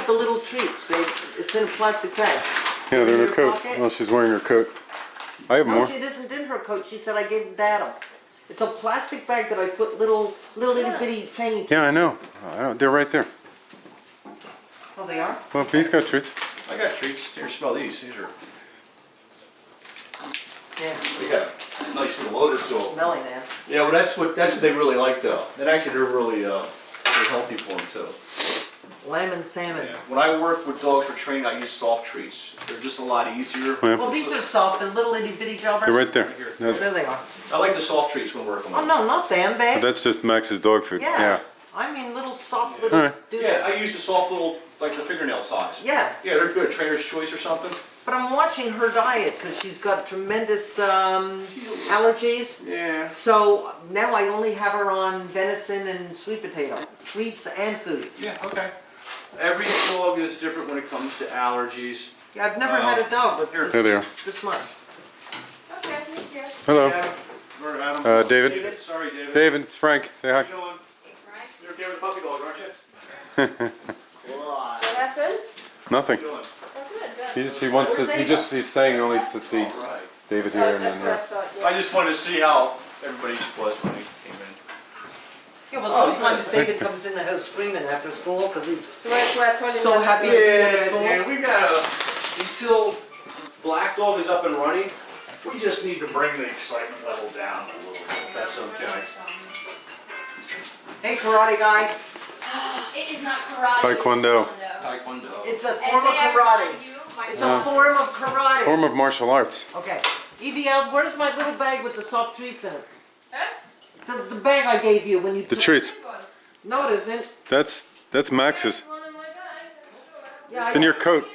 the little treats, babe. It's in a plastic bag. Yeah, they're in your her coat. pocket? Well, she's wearing her coat. I have No, more. she isn't in her coat. She said I gave Dad. It's a plastic bag that I put little itty bitty training treats. Yeah, I know. They're right there. Oh, they are? Well, he's got treats. I got treats. Here, smell these. These are, Yeah. we got a nice little odor to them. Smelly, man. Yeah, well, that's what they really like though. And actually, they're really healthy for them too. Lamb and salmon. Yeah. When I work with dogs for training, I use soft treats. They're just a lot easier. Yeah. Well, these are soft and little itty bitty jobbers. They're right there. There That- they are. I like the soft treats when working with Oh, them. no, not them, babe. that's just Max's dog food. Yeah. I mean little soft little Alright. dude. Yeah, I use the soft little, like the fingernail size. Yeah. Yeah, they're good. Trainer's Choice or something. But I'm watching her diet because she's got tremendous allergies. Yeah. So now I only have her on venison and sweet potato, treats and food. Yeah, okay. Every dog is different when it comes to allergies. Yeah, I've never had a dog with Here. There they are. this much. Okay, he's here. Hello. Adam, or Adam. David. Sorry, David. David, it's Frank. Say hi. How you doing? Right. You're okay with the puppy dog, aren't you? What happened? Nothing. How you doing? Oh, good. He wants to. He's staying only to see All right. David here and That's then. what I thought, I yeah. just wanted to see how everybody was when they came in. Yeah, well, sometimes David comes in the house screaming after school because he's That's what I told him. so not to happy do. to be at school. Yeah, we gotta, until Black Dog is up and running, we just need to bring the excitement level down a little bit. That's okay. Hey, karate guy, It is not karate. Taekwondo. Taekwondo. it's a If form of they ever karate. find you, my It's dog- a form of karate. Form of martial arts. Okay. EVL, where's my little bag with the soft treats in it? Huh? The bag I gave you when you The took- treats. No, it isn't. That's Max's. One in my bag. Yeah, It's in your coat.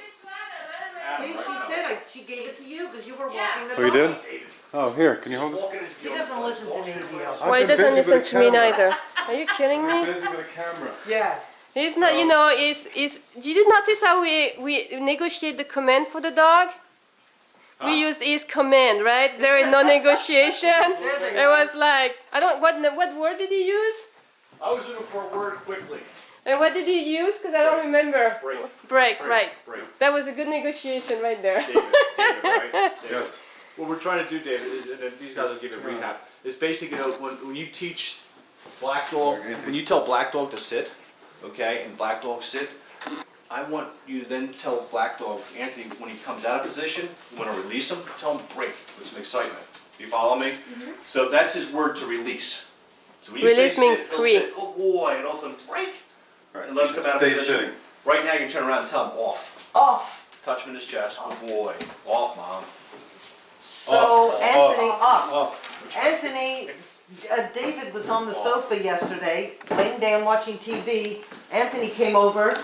See, she said she gave it to you because you were Yeah. walking the Oh, you dog. did? Oh, here. Can you hold this? He doesn't listen to me, EVL. Well, he doesn't listen to me neither. Are you kidding me? Busy with a camera. Yeah. He's not, you know, is did you notice how we negotiate the command for the dog? We used his command, right? There is no negotiation. It was like, I don't, what word did he use? I was looking for a word quickly. And what did he use? Because I don't remember. Break. Break, right. Break. That was a good negotiation right there. David, right? David. Yes. What we're trying to do, David, is, and then these guys will give it a recap, is basically, you know, when you teach Black Dog, when you tell Black Dog to sit, okay, and Black Dog sit, I want you to then tell Black Dog, Anthony, when he comes out of position, you want to release him, tell him break with some excitement. You follow me? So that's his word to release. So when you Release say means sit, he'll free. sit, oh boy, and all of a sudden break, and let him come out of Stay position. sitting. Right now, you turn around and tell him off. Off. Touch him in his chest, oh boy, off, mom. So Off, Anthony, off, off. off. Anthony, David was on the sofa yesterday, laying down watching TV. Anthony came over,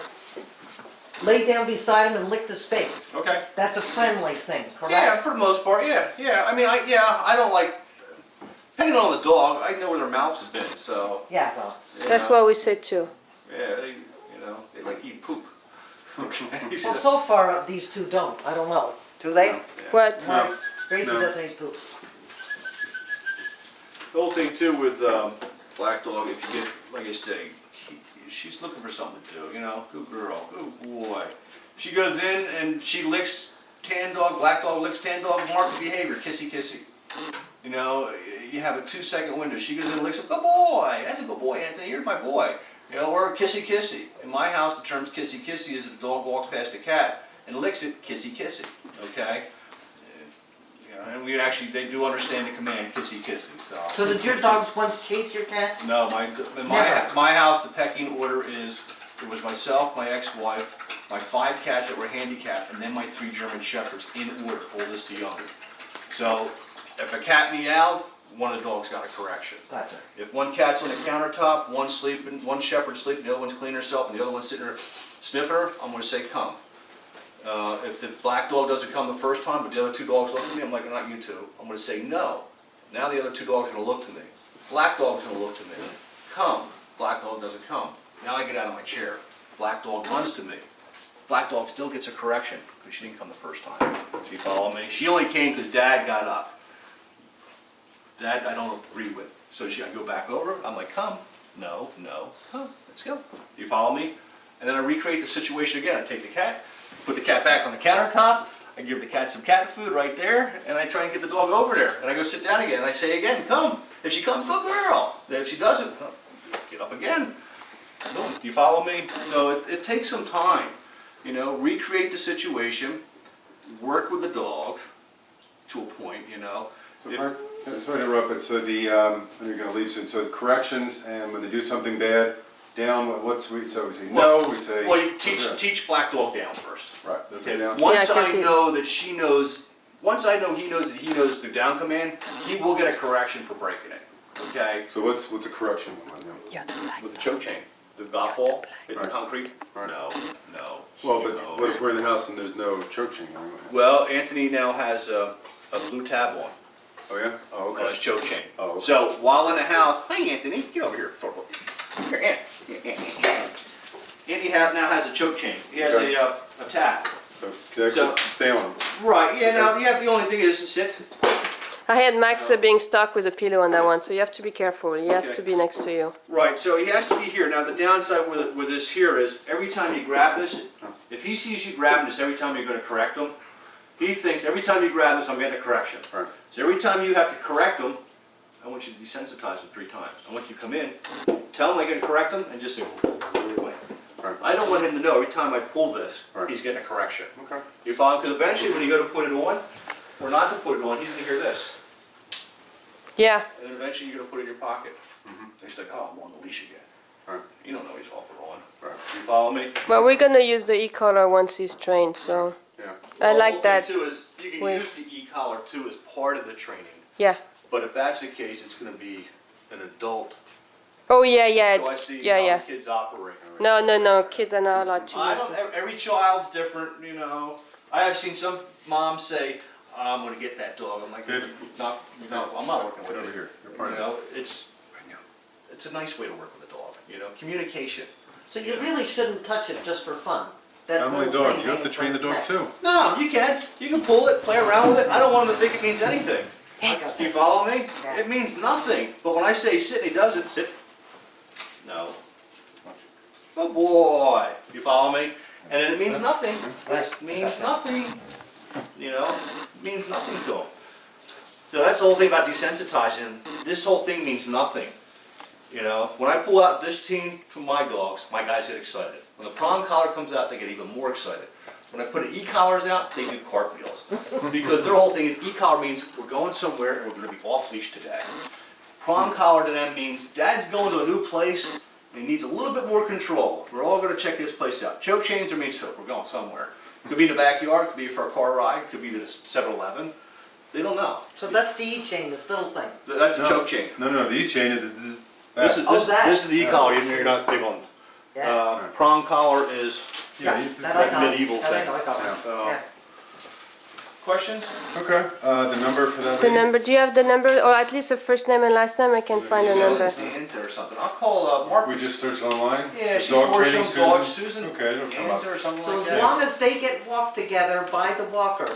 laid down beside him and licked his face. Okay. That's a friendly thing, correct? Yeah, for the most part, yeah. I mean, I don't like, depending on the dog, I know where their mouths have been, so. Yeah, well, you That's know, what we said too. Yeah, they like eat poop. Okay. well, so far these two don't. I don't know. Do they? Yeah. What? No. Gracie No. doesn't eat poop. The whole thing too with Black Dog, if you get, like I say, she's looking for something to do, you know, good girl, good boy. She goes in and she licks Tan Dog, Black Dog licks Tan Dog, mark the behavior, kissy kissy. You know, you have a 2-second window. She goes in and licks him, good boy, that's a good boy, Anthony, you're my boy. You know, or kissy kissy. In my house, the term kissy kissy is if a dog walks past a cat and licks it, kissy kissy, okay? You know, and we actually, they do understand the command, kissy kissy, so. So did your dogs once chase your cats? No, in my house, the pecking order is, it was myself, my ex-wife, my 5 cats that were handicapped, and then my 3 German Shepherds in order, oldest to youngest. So if a cat meowed, one of the dogs got a correction. Gotcha. If one cat's on the countertop, one sleeping, one shepherd sleeping, the other one's cleaning herself, and the other one's sitting there sniffing her, I'm gonna say come. If the black dog doesn't come the first time, but the other 2 dogs look at me, I'm like, not you 2. I'm gonna say no. Now the other 2 dogs are gonna look to me. Black dog's gonna look to me. Come. Black dog doesn't come. Now I get out of my chair. Black dog runs to me. Black dog still gets a correction because she didn't come the first time. She followed me. She only came because Dad got up. That I don't agree with. So I go back over, I'm like, come. No, no, come, let's go. You follow me? and then I recreate the situation again. I take the cat, put the cat back on the countertop, I give the cat some cat food right there, and I try and get the dog over there. And I go sit down again, and I say again, come. If she comes, good girl. Then if she doesn't, get up again. Boom. Do you follow me? So it takes some time, you know, recreate the situation, work with the dog to a point, you know. So If- Mark, sorry to interrupt, but so you're gonna leave soon, so corrections, and when they do something bad, down, so we say no, we say. Well, you teach Black Dog down first. Right, Okay, down. once Yeah, 'cause I know that she knows, once I know he knows that he knows the down command, he will get a correction for breaking it, okay? So what's a correction one? With the choke chain, the golf ball, hitting Right. concrete? Right. No. Well, No. but what if we're in the house and there's no choke chain? Well, Anthony now has a blue tab on, Oh, yeah? Oh, on his okay. choke chain. Oh, okay. So while in the house, hi Anthony, get over here. Here, Anthony now has a choke chain. He has Okay. a tab. So they actually stay on them. Right, yeah, now the only thing is sit. I had Max being stuck with a pillow on that one, so you have to be careful. He has Okay. to be next to you. Right, so he has to be here. Now the downside with this here is every time you grab this, if he sees you grabbing this every time you're going to correct him, he thinks every time you grab this I'm getting a correction. Right. So every time you have to correct him, I want you to desensitize him 3 times. I want you to come in, tell him I'm going to correct him, and just say, away. Right. I don't want him to know every time I pull this, Right. he's getting a correction. Okay. You follow? Because eventually when you go to put it on, or not to put it on, he's going to hear this. Yeah. And then eventually you're going to put it in your pocket. And he's like, oh, I'm on the leash again. Right. You don't know he's off or on. Right. You follow me? Well, we're gonna use the e-collar once he's trained, so Yeah. I Well, like the whole that. thing too is you can with- use the e-collar too as part of the training. Yeah. But if that's the case, it's going to be an adult. Oh yeah, yeah, So I see yeah, how yeah. the kids operate. No, kids are not allowed to. I use don't. it. Every child's different, you know. I have seen some moms say, I'm going to get that dog. I'm like, Good. no, I'm not working with Over it. here. You're part You of know, it's a nice way to work with a dog. You know, communication. So you really shouldn't touch it just for fun. That Family little dog, thing you have to hanging train the from dog its neck. too. No, you can. You can pull it, play around with it. I don't want him to think it means anything. I got Do you that. follow me? Yeah. It means nothing. But when I say sit and he does it, sit. No. Good boy. You follow me? And then it means nothing. It Right. means nothing. You know, it means nothing to him. So that's the whole thing about desensitizing. This whole thing means nothing. You know, when I pull out this team from my dogs, my guys get excited. When the prong collar comes out, they get even more excited. When I put e-collars out, they do cartwheels. Because their whole thing is e-collar means we're going somewhere and we're going to be off leash today. Prong collar to them means dad's going to a new place and he needs a little bit more control. We're all going to check this place out. Choke chains are means we're going somewhere. Could be in the backyard, could be for a car ride, could be to the 7-Eleven. They don't know. So that's the E-chain, this little thing. That's a choke chain. No, the E-chain is this. This is the e-collar. You're not big on. Yeah. Prong collar is. Yeah, it's that like I know. medieval That I thing. know, I got it. Yeah. Yeah. Questions? Okay, the number for that The lady? number? Do you have the number, or at least the first name and last name? I can find the number. Answer or something. I'll call Mark. We just searched online? Yeah, she's Dog for training some dog, Susan? Susan. Okay, it'll come up. Answer or something So like as that. long as they get walked together by the walker,